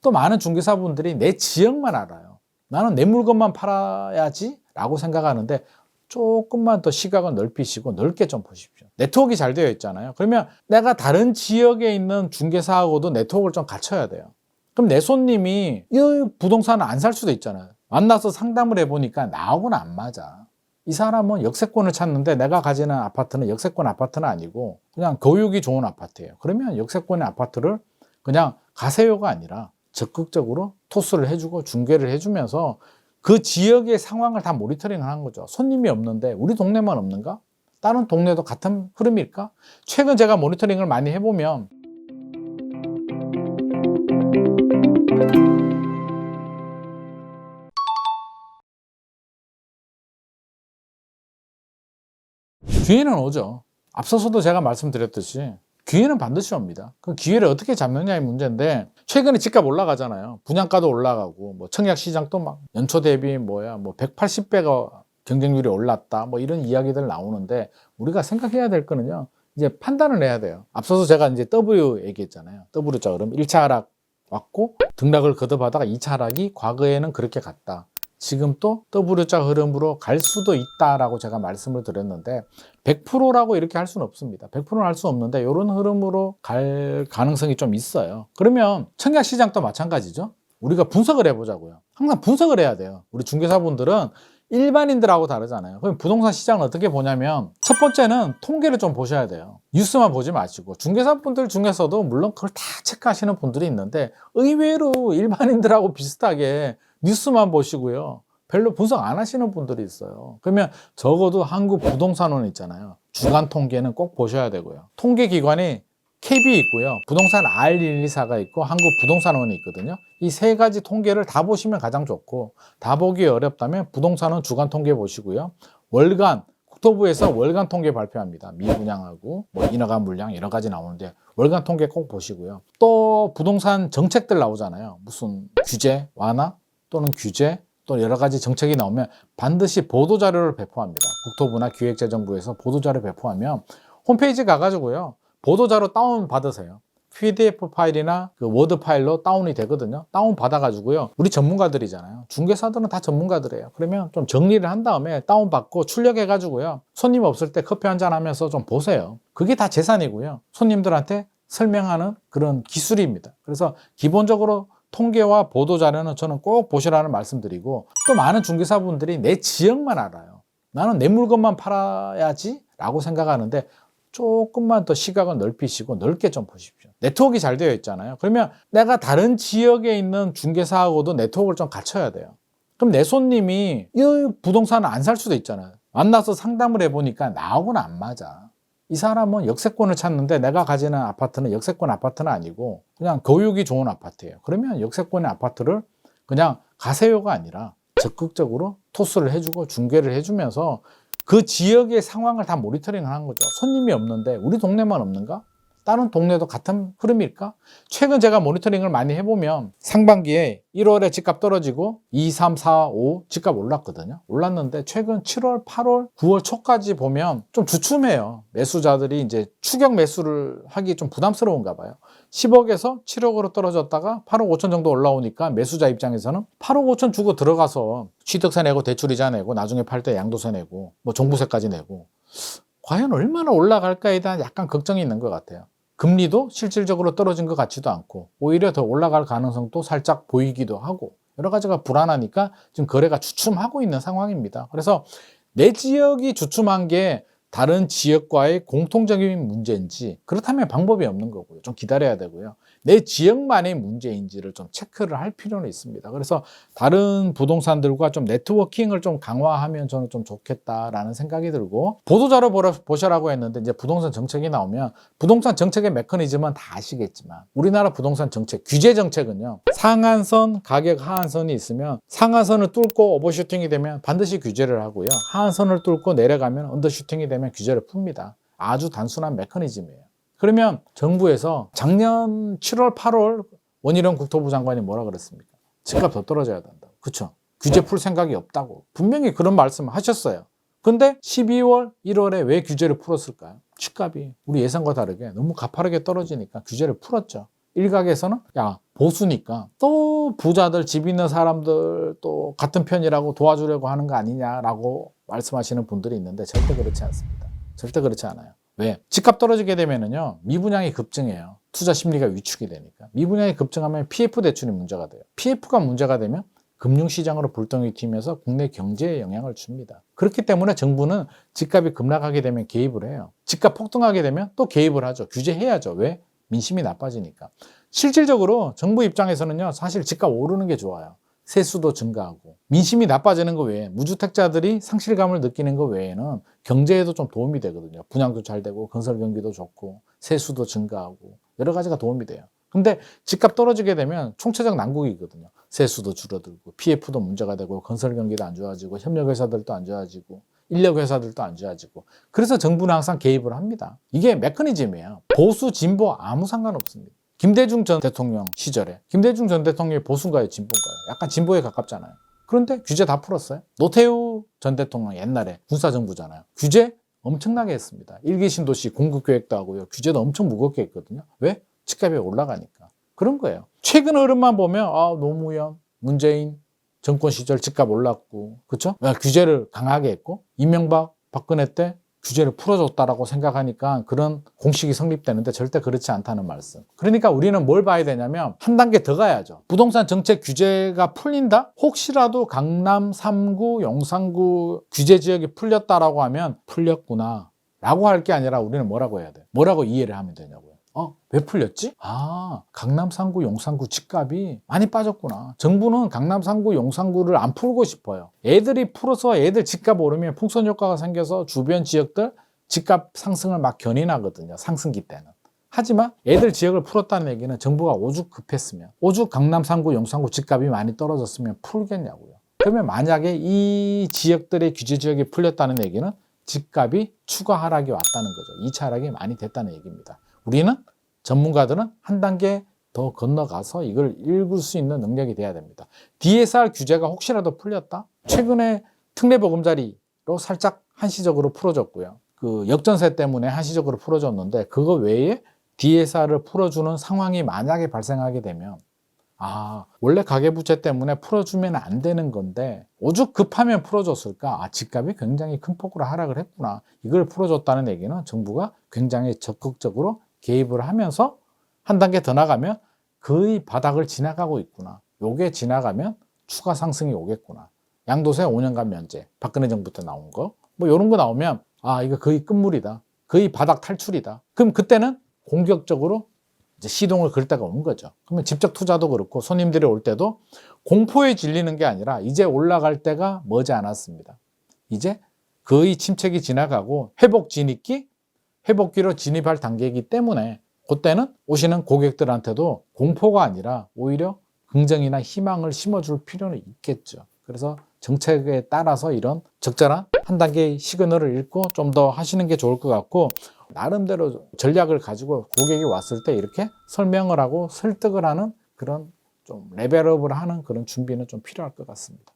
또 많은 중개사분들이 내 지역만 알아요. 나는 내 물건만 팔아야지 라고 생각하는데 조금만 더 시각을 넓히시고 넓게 좀 보십시오. 네트워크가 잘 되어 있잖아요. 그러면 내가 다른 지역에 있는 중개사하고도 네트워크를 좀 갖춰야 돼요. 그럼 내 손님이 이 부동산을 안 살 수도 있잖아요. 만나서 상담을 해보니까 나하고는 안 맞아. 이 사람은 역세권을 찾는데 내가 가지는 아파트는 역세권 아파트는 아니고 그냥 교육이 좋은 아파트예요. 그러면 역세권의 아파트를 그냥 가세요가 아니라 적극적으로 토스를 해주고 중개를 해주면서 그 지역의 상황을 다 모니터링을 하는 거죠. 손님이 없는데 우리 동네만 없는가? 다른 동네도 같은 흐름일까? 최근 제가 모니터링을 많이 해보면 기회는 오죠. 앞서서도 제가 말씀드렸듯이 기회는 반드시 옵니다. 그 기회를 어떻게 잡느냐의 문제인데 최근에 집값 올라가잖아요. 분양가도 올라가고 뭐 청약시장도 막 연초 대비 뭐 180배가 경쟁률이 올랐다 뭐 이런 이야기들 나오는데 우리가 생각해야 될 거는요. 이제 판단을 해야 돼요. 앞서서 제가 이제 W 얘기했잖아요. W자 그럼 1차 하락 왔고 등락을 거듭하다가 2차 하락이 과거에는 그렇게 갔다. 지금 또 W자 흐름으로 갈 수도 있다라고 제가 말씀을 드렸는데 100%라고 이렇게 할 수는 없습니다. 100%는 할 수 없는데 이런 흐름으로 갈 가능성이 좀 있어요. 그러면 청약시장도 마찬가지죠. 우리가 분석을 해보자고요. 항상 분석을 해야 돼요. 우리 중개사분들은 일반인들하고 다르잖아요. 그럼 부동산 시장을 어떻게 보냐면 첫 번째는 통계를 좀 보셔야 돼요. 뉴스만 보지 마시고 중개사분들 중에서도 물론 그걸 다 체크하시는 분들이 있는데 의외로 일반인들하고 비슷하게 뉴스만 보시고요. 별로 분석 안 하시는 분들이 있어요. 그러면 적어도 한국부동산원 있잖아요. 주간 통계는 꼭 보셔야 되고요. 통계기관이 KB 있고요. 부동산 R124가 있고 한국부동산원이 있거든요. 이 세 가지 통계를 다 보시면 가장 좋고 다 보기 어렵다면 부동산원 주간 통계 보시고요. 월간 국토부에서 월간 통계 발표합니다. 미분양하고 뭐 인허가 물량 여러 가지 나오는데 월간 통계 꼭 보시고요. 또 부동산 정책들 나오잖아요. 무슨 규제 완화 또는 규제 또 여러 가지 정책이 나오면 반드시 보도자료를 배포합니다. 국토부나 기획재정부에서 보도자료 배포하면 홈페이지 가가지고요. 보도자료 다운 받으세요. PDF 파일이나 그 워드 파일로 다운이 되거든요. 다운 받아가지고요. 우리 전문가들이잖아요. 중개사들은 다 전문가들이에요. 그러면 좀 정리를 한 다음에 다운 받고 출력해가지고요. 손님 없을 때 커피 한잔 하면서 좀 보세요. 그게 다 재산이고요. 손님들한테 설명하는 그런 기술입니다. 그래서 기본적으로 통계와 보도자료는 저는 꼭 보시라는 말씀드리고 또 많은 중개사분들이 내 지역만 알아요. 나는 내 물건만 팔아야지 라고 생각하는데 조금만 더 시각을 넓히시고 넓게 좀 보십시오. 네트워크가 잘 되어 있잖아요. 그러면 내가 다른 지역에 있는 중개사하고도 네트워크를 좀 갖춰야 돼요. 그럼 내 손님이 이 부동산을 안 살 수도 있잖아요. 만나서 상담을 해보니까 나하고는 안 맞아. 이 사람은 역세권을 찾는데 내가 가지는 아파트는 역세권 아파트는 아니고 그냥 교육이 좋은 아파트예요. 그러면 역세권의 아파트를 그냥 가세요가 아니라 적극적으로 토스를 해주고 중개를 해주면서 그 지역의 상황을 다 모니터링을 하는 거죠. 손님이 없는데 우리 동네만 없는가? 다른 동네도 같은 흐름일까? 최근 제가 모니터링을 많이 해보면 상반기에 1월에 집값 떨어지고 2, 3, 4, 5 집값 올랐거든요. 올랐는데 최근 7월, 8월, 9월 초까지 보면 좀 주춤해요. 매수자들이 이제 추격 매수를 하기 좀 부담스러운가 봐요. 10억에서 7억으로 떨어졌다가 8억 5천 정도 올라오니까 매수자 입장에서는 8억 5천 주고 들어가서 취득세 내고 대출이자 내고 나중에 팔 때 양도세 내고 뭐 종부세까지 내고 과연 얼마나 올라갈까에 대한 약간 걱정이 있는 것 같아요. 금리도 실질적으로 떨어진 것 같지도 않고 오히려 더 올라갈 가능성도 살짝 보이기도 하고 여러 가지가 불안하니까 지금 거래가 주춤하고 있는 상황입니다. 그래서 내 지역이 주춤한 게 다른 지역과의 공통적인 문제인지 그렇다면 방법이 없는 거고요. 좀 기다려야 되고요. 내 지역만의 문제인지를 좀 체크를 할 필요는 있습니다. 그래서 다른 부동산들과 좀 네트워킹을 좀 강화하면 저는 좀 좋겠다라는 생각이 들고 보도자료 보시라고 했는데 이제 부동산 정책이 나오면 부동산 정책의 메커니즘은 다 아시겠지만 우리나라 부동산 정책, 규제 정책은요. 상한선, 가격 하한선이 있으면 상한선을 뚫고 오버슈팅이 되면 반드시 규제를 하고요. 하한선을 뚫고 내려가면 언더슈팅이 되면 규제를 풉니다. 아주 단순한 메커니즘이에요. 그러면 정부에서 작년 7월, 8월 원희룡 국토부 장관이 뭐라 그랬습니까? 집값 더 떨어져야 된다. 그렇죠? 규제 풀 생각이 없다고. 분명히 그런 말씀을 하셨어요. 근데 12월, 1월에 왜 규제를 풀었을까요? 집값이 우리 예상과 다르게 너무 가파르게 떨어지니까 규제를 풀었죠. 일각에서는 야 보수니까 또 부자들 집 있는 사람들 또 같은 편이라고 도와주려고 하는 거 아니냐라고 말씀하시는 분들이 있는데 절대 그렇지 않습니다. 절대 그렇지 않아요. 왜? 집값 떨어지게 되면은요 미분양이 급증해요. 투자 심리가 위축이 되니까. 미분양이 급증하면 PF 대출이 문제가 돼요. PF가 문제가 되면 금융시장으로 불똥이 튀면서 국내 경제에 영향을 줍니다. 그렇기 때문에 정부는 집값이 급락하게 되면 개입을 해요. 집값 폭등하게 되면 또 개입을 하죠. 규제해야죠. 왜? 민심이 나빠지니까. 실질적으로 정부 입장에서는요 사실 집값 오르는 게 좋아요. 세수도 증가하고 민심이 나빠지는 거 외에 무주택자들이 상실감을 느끼는 거 외에는 경제에도 좀 도움이 되거든요. 분양도 잘 되고 건설 경기도 좋고 세수도 증가하고 여러 가지가 도움이 돼요. 근데 집값 떨어지게 되면 총체적 난국이거든요. 세수도 줄어들고 PF도 문제가 되고 건설 경기도 안 좋아지고 협력회사들도 안 좋아지고 인력회사들도 안 좋아지고 그래서 정부는 항상 개입을 합니다. 이게 메커니즘이에요. 보수 진보 아무 상관없습니다. 김대중 전 대통령 시절에 김대중 전 대통령이 보수인가요 진보인가요? 약간 진보에 가깝잖아요. 그런데 규제 다 풀었어요. 노태우 전 대통령 옛날에 군사정부잖아요. 규제 엄청나게 했습니다. 일기 신도시 공급계획도 하고요. 규제도 엄청 무겁게 했거든요. 왜? 집값이 올라가니까. 그런 거예요. 최근 흐름만 보면 노무현, 문재인 정권 시절 집값 올랐고 그렇죠? 규제를 강하게 했고 이명박, 박근혜 때 규제를 풀어줬다라고 생각하니까 그런 공식이 성립되는데 절대 그렇지 않다는 말씀. 그러니까 우리는 뭘 봐야 되냐면 한 단계 더 가야죠. 부동산 정책 규제가 풀린다? 혹시라도 강남 3구, 용산구 규제 지역이 풀렸다라고 하면 풀렸구나 라고 할 게 아니라 우리는 뭐라고 해야 돼? 뭐라고 이해를 하면 되냐고요. 왜 풀렸지? 강남 3구, 용산구 집값이 많이 빠졌구나. 정부는 강남 3구, 용산구를 안 풀고 싶어요. 애들이 풀어서 애들 집값 오르면 풍선 효과가 생겨서 주변 지역들 집값 상승을 막 견인하거든요. 상승기 때는. 하지만 애들 지역을 풀었다는 얘기는 정부가 오죽 급했으면 오죽 강남 3구, 용산구 집값이 많이 떨어졌으면 풀겠냐고요. 그러면 만약에 이 지역들의 규제 지역이 풀렸다는 얘기는 집값이 추가 하락이 왔다는 거죠. 2차 하락이 많이 됐다는 얘기입니다. 우리는 전문가들은 한 단계 더 건너가서 이걸 읽을 수 있는 능력이 돼야 됩니다. DSR 규제가 혹시라도 풀렸다? 최근에 특례보금자리로 살짝 한시적으로 풀어줬고요. 그 역전세 때문에 한시적으로 풀어줬는데 그거 외에 DSR을 풀어주는 상황이 만약에 발생하게 되면 원래 가계부채 때문에 풀어주면 안 되는 건데 오죽 급하면 풀어줬을까? 집값이 굉장히 큰 폭으로 하락을 했구나. 이걸 풀어줬다는 얘기는 정부가 굉장히 적극적으로 개입을 하면서 한 단계 더 나가면 거의 바닥을 지나가고 있구나. 요게 지나가면 추가 상승이 오겠구나. 양도세 5년간 면제, 박근혜 정부 때 나온 거. 이런 거 나오면 이거 거의 끝물이다. 거의 바닥 탈출이다. 그럼 그때는 공격적으로 이제 시동을 걸 때가 온 거죠. 그러면 직접 투자도 그렇고 손님들이 올 때도 공포에 질리는 게 아니라 이제 올라갈 때가 머지 않았습니다. 이제 거의 침체기 지나가고 회복기로 진입할 단계이기 때문에 그때는 오시는 고객들한테도 공포가 아니라 오히려 긍정이나 희망을 심어줄 필요는 있겠죠. 그래서 정책에 따라서 이런 적절한 한 단계의 시그널을 읽고 좀 더 하시는 게 좋을 것 같고 나름대로 전략을 가지고 고객이 왔을 때 이렇게 설명을 하고 설득을 하는 그런 좀 레벨업을 하는 그런 준비는 좀 필요할 것 같습니다.